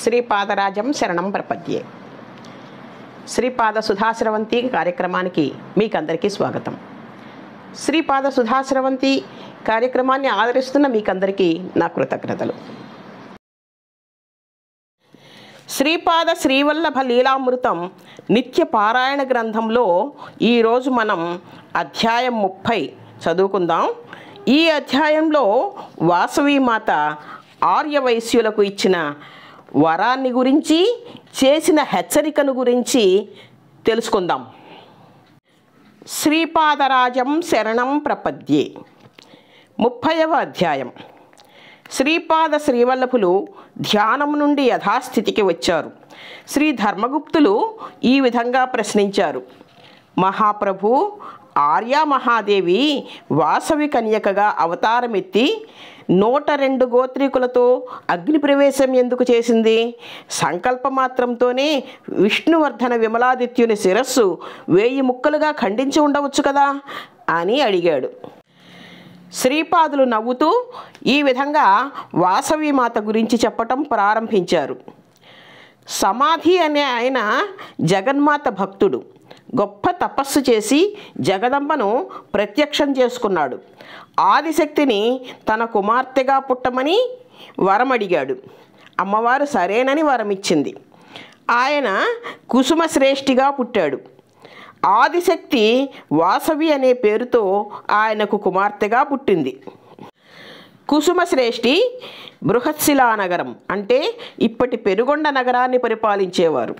శ్రీపాదరాజం శరణం ప్రపద్యే. శ్రీపాద సుధాశ్రవంతి కార్యక్రమానికి మీకందరికీ స్వాగతం. శ్రీపాద సుధాశ్రవంతి కార్యక్రమాన్ని ఆదరిస్తున్న మీకందరికీ నా కృతజ్ఞతలు. శ్రీపాద శ్రీవల్లభ లీలామృతం నిత్య పారాయణ గ్రంథంలో ఈరోజు మనం అధ్యాయం 30 చదువుకుందాం. ఈ అధ్యాయంలో వాసవీమాత ఆర్యవైశ్యులకు ఇచ్చిన వరాన్ని గురించి, చేసిన హెచ్చరికను గురించి తెలుసుకుందాం. శ్రీపాదరాజం శరణం ప్రపద్యే. 30వ అధ్యాయం. శ్రీపాద శ్రీవల్లభులు ధ్యానం నుండి యథాస్థితికి వచ్చారు. శ్రీ ధర్మగుప్తులు ఈ విధంగా ప్రశ్నించారు: మహాప్రభు, ఆర్యా మహాదేవి వాసవి కన్యకగా అవతారమెత్తి 102 గోత్రీకులతో అగ్ని ప్రవేశం ఎందుకు చేసింది? సంకల్పమాత్రంతోనే విష్ణువర్ధన విమలాదిత్యుని శిరస్సు 1000 ముక్కలుగా ఖండించి ఉండవచ్చు కదా అని అడిగాడు. శ్రీపాదులు నవ్వుతూ ఈ విధంగా వాసవీమాత గురించి చెప్పటం ప్రారంభించారు. సమాధి అనే ఆయన జగన్మాత భక్తుడు. గొప్ప తపస్సు చేసి జగదంబను ప్రత్యక్షం చేసుకున్నాడు. ఆదిశక్తిని తన కుమార్తెగా పుట్టమని వరం అడిగాడు. అమ్మవారు సరేనని వరమిచ్చింది. ఆయన కుసుమశ్రేష్ఠిగా పుట్టాడు. ఆదిశక్తి వాసవి అనే పేరుతో ఆయనకు కుమార్తెగా పుట్టింది. కుసుమశ్రేష్ఠి బృహత్శిలా నగరం అంటే ఇప్పటి పెనుగొండ నగరాన్ని పరిపాలించేవారు.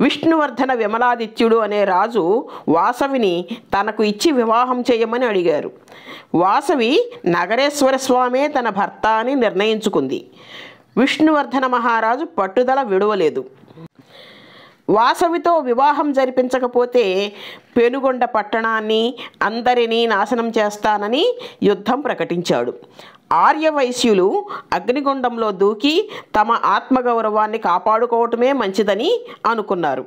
విష్ణువర్ధన విమలాదిత్యుడు అనే రాజు వాసవిని తనకు ఇచ్చి వివాహం చేయమని అడిగారు. వాసవి నగరేశ్వర స్వామే తన భర్త అని నిర్ణయించుకుంది. విష్ణువర్ధన మహారాజు పట్టుదల విడవలేదు. వాసవితో వివాహం జరిపించకపోతే పెనుగొండ పట్టణాన్ని అందరినీ నాశనం చేస్తానని యుద్ధం ప్రకటించాడు. ఆర్యవైశ్యులు అగ్నిగుండంలో దూకి తమ ఆత్మగౌరవాన్ని కాపాడుకోవటమే మంచిదని అనుకున్నారు.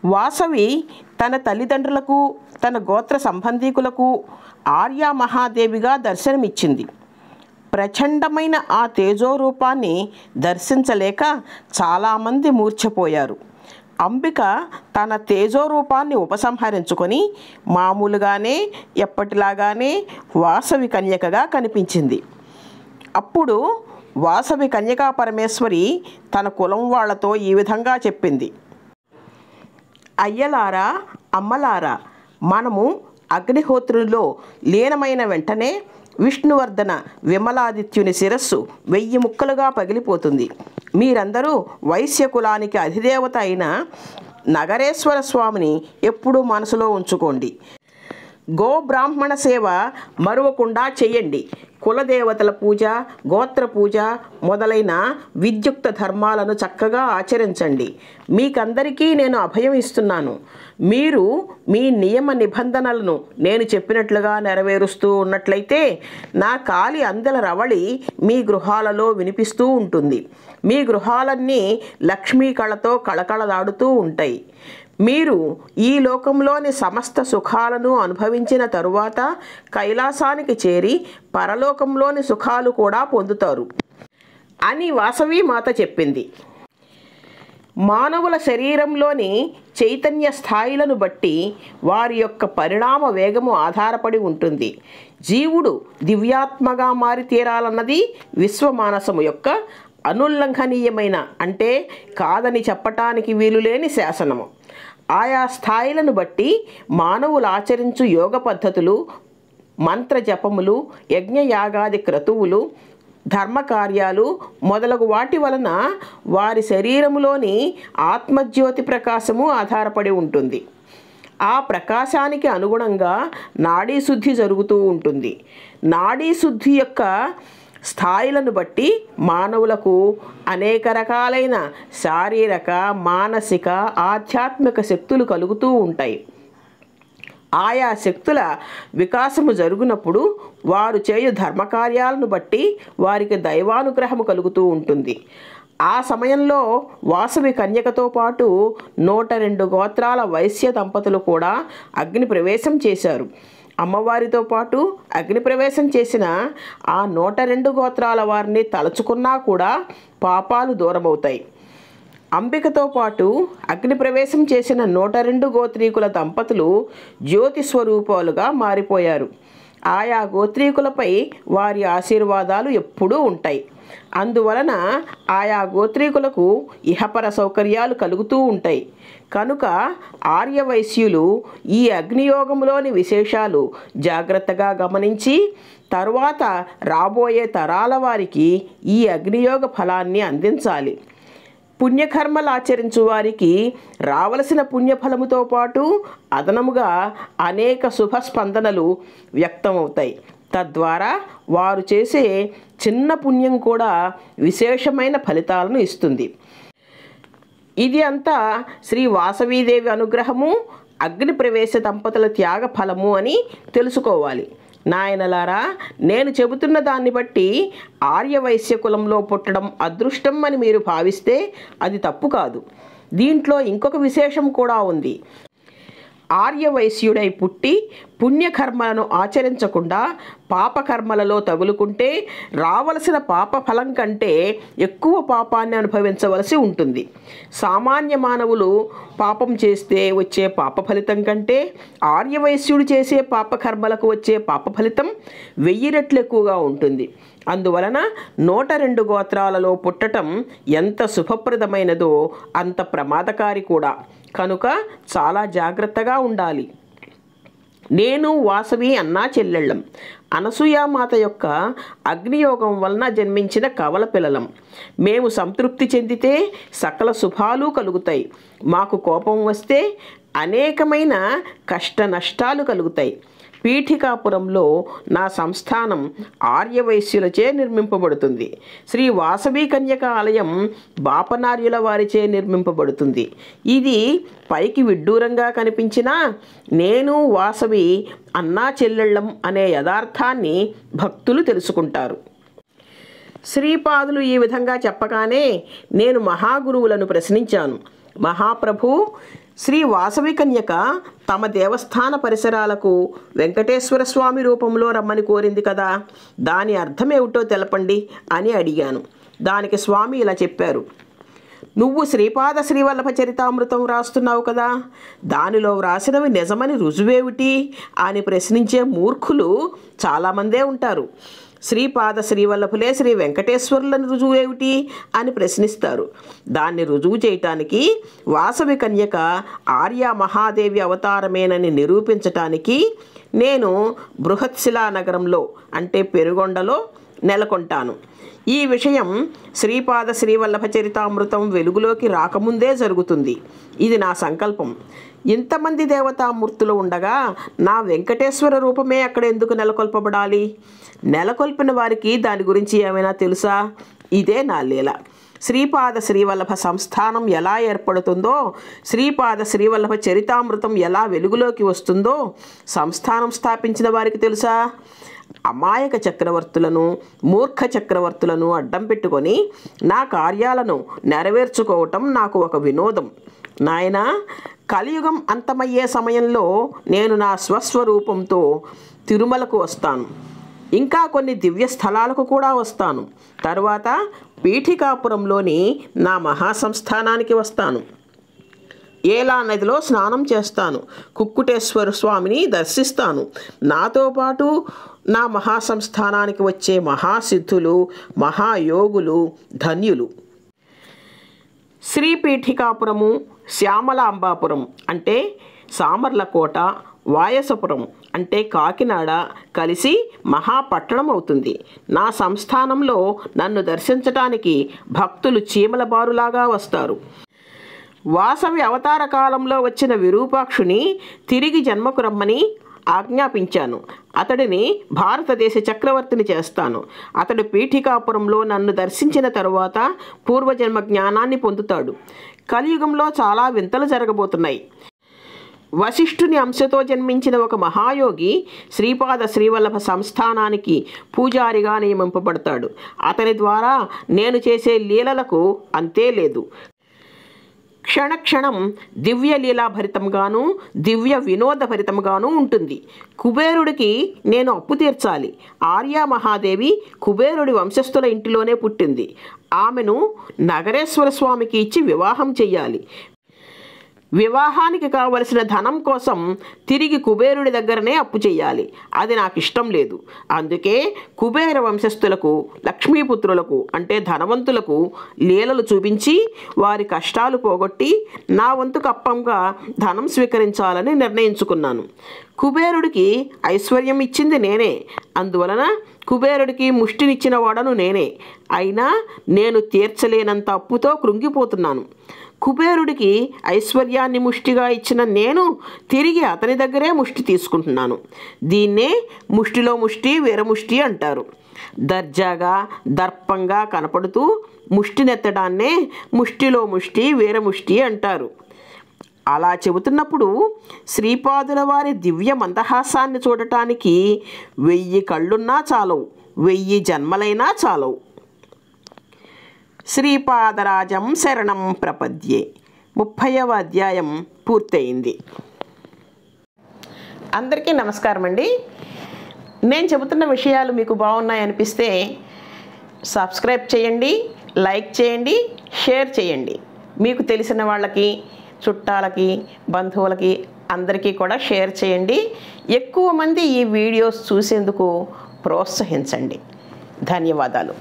వాసవి తన తల్లిదండ్రులకు, తన గోత్ర సంబంధీకులకు ఆర్యా మహాదేవిగా దర్శనమిచ్చింది. ప్రచండమైన ఆ తేజోరూపాన్ని దర్శించలేక చాలామంది మూర్ఛపోయారు. అంబిక తన తేజోరూపాన్ని ఉపసంహరించుకొని మామూలుగానే ఎప్పటిలాగానే వాసవి కన్యకగా కనిపించింది. అప్పుడు వాసవి కన్యకా పరమేశ్వరి తన కులం వాళ్లతో ఈ విధంగా చెప్పింది: అయ్యలారా, అమ్మలారా, మనము అగ్నిహోత్రునిలో లీనమైన వెంటనే విష్ణువర్ధన విమలాదిత్యుని శిరస్సు 1000 ముక్కలుగా పగిలిపోతుంది. మీరందరూ వైశ్య కులానికి అధిదేవత అయిన నగరేశ్వర స్వామిని ఎప్పుడూ మనసులో ఉంచుకోండి. గోబ్రాహ్మణ సేవ మరువకుండా చేయండి. కులదేవతల పూజ, గోత్ర పూజ మొదలైన విద్యుక్త ధర్మాలను చక్కగా ఆచరించండి. మీకందరికీ నేను అభయం ఇస్తున్నాను. మీరు మీ నియమ నిబంధనలను నేను చెప్పినట్లుగా నెరవేరుస్తూ ఉన్నట్లయితే నా కాలి అందెల రవళి మీ గృహాలలో వినిపిస్తూ ఉంటుంది. మీ గృహాలన్నీ లక్ష్మీ కళతో కళకళలాడుతూ ఉంటాయి. మీరు ఈ లోకంలోని సమస్త సుఖాలను అనుభవించిన తరువాత కైలాసానికి చేరి పరలోకంలోని సుఖాలు కూడా పొందుతారు అని వాసవీమాత చెప్పింది. మానవుల శరీరంలోని చైతన్య స్థాయిలను బట్టి వారి యొక్క పరిణామ వేగము ఆధారపడి ఉంటుంది. జీవుడు దివ్యాత్మగా మారి తీరాలన్నది విశ్వమానసము యొక్క అనుల్లంఘనీయమైన, అంటే కాదని చెప్పటానికి వీలులేని శాసనము. ఆయా స్థాయిలను బట్టి మానవులు ఆచరించు యోగ పద్ధతులు, మంత్ర జపములు, యజ్ఞయాగాది క్రతువులు, ధర్మకార్యాలు మొదలగు వాటి వలన వారి శరీరములోని ఆత్మజ్యోతి ప్రకాశము ఆధారపడి ఉంటుంది. ఆ ప్రకాశానికి అనుగుణంగా నాడీశుద్ధి జరుగుతూ ఉంటుంది. నాడీశుద్ధి యొక్క స్థాయిలను బట్టి మానవులకు అనేక రకాలైన శారీరక, మానసిక, ఆధ్యాత్మిక శక్తులు కలుగుతూ ఉంటాయి. ఆయా శక్తుల వికాసము జరుగునప్పుడు వారు చేయు ధర్మకార్యాలను బట్టి వారికి దైవానుగ్రహము కలుగుతూ ఉంటుంది. ఆ సమయంలో వాసవి కన్యకతో పాటు 102 గోత్రాల వైశ్య దంపతులు కూడా అగ్ని ప్రవేశం చేశారు. అమ్మవారితో పాటు అగ్నిప్రవేశం చేసిన ఆ 102 గోత్రాల వారిని తలుచుకున్నా కూడా పాపాలు దూరమవుతాయి. అంబికతో పాటు అగ్నిప్రవేశం చేసిన 102 గోత్రీకుల దంపతులు జ్యోతి స్వరూపాలుగా మారిపోయారు. ఆయా గోత్రీకులపై వారి ఆశీర్వాదాలు ఎప్పుడూ ఉంటాయి. అందువలన ఆయా గోత్రీకులకు ఇహపర సౌకర్యాలు కలుగుతూ ఉంటాయి. కనుక ఆర్యవైశ్యులు ఈ అగ్నియోగంలోని విశేషాలు జాగ్రత్తగా గమనించి తరువాత రాబోయే తరాల వారికి ఈ అగ్నియోగ ఫలాన్ని అందించాలి. పుణ్యకర్మలు ఆచరించు వారికి రావలసిన పుణ్యఫలముతో పాటు అదనముగా అనేక శుభస్పందనలు వ్యక్తమవుతాయి. తద్వారా వారు చేసే చిన్న పుణ్యం కూడా విశేషమైన ఫలితాలను ఇస్తుంది. ఇది అంతా శ్రీ వాసవీదేవి అనుగ్రహము, అగ్నిప్రవేశ దంపతుల త్యాగ ఫలము అని తెలుసుకోవాలి. నాయనలారా, నేను చెబుతున్న దాన్ని బట్టి ఆర్యవైశ్య కులంలో పుట్టడం అదృష్టం అని మీరు భావిస్తే అది తప్పు కాదు. దీంట్లో ఇంకొక విశేషం కూడా ఉంది. ఆర్యవైశ్యుడై పుట్టి పుణ్యకర్మలను ఆచరించకుండా పాపకర్మలలో తగులుకుంటే రావలసిన పాప ఫలం కంటే ఎక్కువ పాపాన్ని అనుభవించవలసి ఉంటుంది. సామాన్య మానవులు పాపం చేస్తే వచ్చే పాప ఫలితం కంటే ఆర్యవైశ్యుడు చేసే పాపకర్మలకు వచ్చే పాప ఫలితం 1000 రెట్లు ఎక్కువగా ఉంటుంది. అందువలన 102 గోత్రాలలో పుట్టటం ఎంత శుభప్రదమైనదో అంత ప్రమాదకారి కూడా. కనుక చాలా జాగ్రత్తగా ఉండాలి. నేను వాసవి అన్నా చెల్లెళ్ళం. అనసూయామాత యొక్క అగ్నియోగం వలన జన్మించిన కవల పిల్లలం. మేము సంతృప్తి చెందితే సకల శుభాలు కలుగుతాయి. మాకు కోపం వస్తే అనేకమైన కష్ట నష్టాలు కలుగుతాయి. పీఠికాపురంలో నా సంస్థానం ఆర్యవైశ్యులచే నిర్మింపబడుతుంది. శ్రీ వాసవి కన్యక ఆలయం బాపనార్యుల వారిచే నిర్మింపబడుతుంది. ఇది పైకి విడ్డూరంగా కనిపించినా నేను వాసవి అన్నా చెల్లెళ్ళం అనే యథార్థాన్ని భక్తులు తెలుసుకుంటారు. శ్రీపాదులు ఈ విధంగా చెప్పగానే నేను మహాగురువులను ప్రశ్నించాను. మహాప్రభు, శ్రీ వాసవి కన్యక తమ దేవస్థాన పరిసరాలకు వెంకటేశ్వర స్వామి రూపంలో రమ్మని కోరింది కదా, దాని అర్థమేమిటో తెలపండి అని అడిగాను. దానికి స్వామి ఇలా చెప్పారు. నువ్వు శ్రీపాద శ్రీవల్లభ చరితామృతం రాస్తున్నావు కదా, దానిలో వ్రాసినవి నిజమని రుజువేమిటి అని ప్రశ్నించే మూర్ఖులు చాలామందే ఉంటారు. శ్రీపాద శ్రీవల్లభులే శ్రీ వెంకటేశ్వరులను రుజువేమిటి అని ప్రశ్నిస్తారు. దాన్ని రుజువు చేయటానికి వాసవి కన్యక ఆర్య మహాదేవి అవతారమేనని నిరూపించటానికి నేను బృహత్శిలా నగరంలో అంటే పెరుగొండలో నెలకొంటాను. ఈ విషయం శ్రీపాద శ్రీవల్లభ చరితామృతం వెలుగులోకి రాకముందే జరుగుతుంది. ఇది నా సంకల్పం. ఇంతమంది దేవతామూర్తులు ఉండగా నా వెంకటేశ్వర రూపమే అక్కడ ఎందుకు నెలకొల్పబడాలి? నెలకొల్పిన వారికి దాని గురించి ఏమైనా తెలుసా? ఇదే నా లీల. శ్రీపాద శ్రీవల్లభ సంస్థానం ఎలా ఏర్పడుతుందో, శ్రీపాద శ్రీవల్లభ చరితామృతం ఎలా వెలుగులోకి వస్తుందో సంస్థానం స్థాపించిన వారికి తెలుసా? అమాయక చక్రవర్తులను, మూర్ఖ చక్రవర్తులను అడ్డం పెట్టుకొని నా కార్యాలను నెరవేర్చుకోవటం నాకు ఒక వినోదం. నాయనా, కలియుగం అంతమయ్యే సమయంలో నేను నా స్వస్వరూపంతో తిరుమలకు వస్తాను. ఇంకా కొన్ని దివ్య స్థలాలకు కూడా వస్తాను. తర్వాత పీఠికాపురంలోని నా మహాసంస్థానానికి వస్తాను. ఏలా నదిలో స్నానం చేస్తాను. కుక్కుటేశ్వర స్వామిని దర్శిస్తాను. నాతో పాటు నా మహాసంస్థానానికి వచ్చే మహాసిద్ధులు, మహాయోగులు ధన్యులు. శ్రీపీఠికాపురము, శ్యామలాంబాపురం అంటే సామర్లకోట, వాయసపురం అంటే కాకినాడ కలిసి మహాపట్టణం అవుతుంది. నా సంస్థానంలో నన్ను దర్శించటానికి భక్తులు చీమల బారులాగా వస్తారు. వాసవి అవతార కాలంలో వచ్చిన విరూపాక్షుని తిరిగి జన్మకు రమ్మని ఆజ్ఞాపించాను. అతడిని భారతదేశ చక్రవర్తిని చేస్తాను. అతడు పీఠికాపురంలో నన్ను దర్శించిన తరువాత పూర్వజన్మ జ్ఞానాన్ని పొందుతాడు. కలియుగంలో చాలా వింతలు జరగబోతున్నాయి. వశిష్ఠుని అంశతో జన్మించిన ఒక మహాయోగి శ్రీపాద శ్రీవల్లభ సంస్థానానికి పూజారిగా నియమింపబడతాడు. అతని ద్వారా నేను చేసే లీలలకు అంతే లేదు. క్షణక్షణం దివ్య లీలాభరితంగాను దివ్య వినోదభరితంగాను ఉంటుంది. కుబేరుడికి నేను అప్పు తీర్చాలి. ఆర్యా మహాదేవి కుబేరుడి వంశస్థుల ఇంటిలోనే పుట్టింది. ఆమెను నగరేశ్వర స్వామికి ఇచ్చి వివాహం చెయ్యాలి. వివాహానికి కావలసిన ధనం కోసం తిరిగి కుబేరుడి దగ్గరనే అప్పు చెయ్యాలి. అది నాకు ఇష్టం లేదు. అందుకే కుబేర వంశస్థులకు, లక్ష్మీపుత్రులకు అంటే ధనవంతులకు లీలలు చూపించి వారి కష్టాలు పోగొట్టి నా వంతు కప్పంగా ధనం స్వీకరించాలని నిర్ణయించుకున్నాను. కుబేరుడికి ఐశ్వర్యం ఇచ్చింది నేనే. అందువలన కుబేరుడికి ముష్టినిచ్చిన వాడను నేనే. అయినా నేను తీర్చలేనంత అప్పుతో కృంగిపోతున్నాను. కుబేరుడికి ఐశ్వర్యాన్ని ముష్టిగా ఇచ్చిన నేను తిరిగి అతని దగ్గరే ముష్టి తీసుకుంటున్నాను. దీన్నే ముష్టిలో ముష్టి వీరముష్టి అంటారు. దర్జాగా దర్పంగా కనపడుతూ ముష్టినెత్తడాన్నే ముష్టిలో ముష్టి వీరముష్టి అంటారు. అలా చెబుతున్నప్పుడు శ్రీపాదుల వారి దివ్య మందహాసాన్ని చూడటానికి 1000 కళ్ళున్నా చాలవు, 1000 జన్మలైనా చాలవు. శ్రీపాదరాజం శరణం ప్రపద్యే 30వ అధ్యాయం పూర్తయింది. అందరికీ నమస్కారం అండి. నేను చెబుతున్న విషయాలు మీకు బాగున్నాయనిపిస్తే సబ్స్క్రైబ్ చేయండి, లైక్ చేయండి, షేర్ చేయండి. మీకు తెలిసిన వాళ్ళకి, చుట్టాలకి, బంధువులకి అందరికీ కూడా షేర్ చేయండి. ఎక్కువ మంది ఈ వీడియోస్ చూసేందుకు ప్రోత్సహించండి. ధన్యవాదాలు.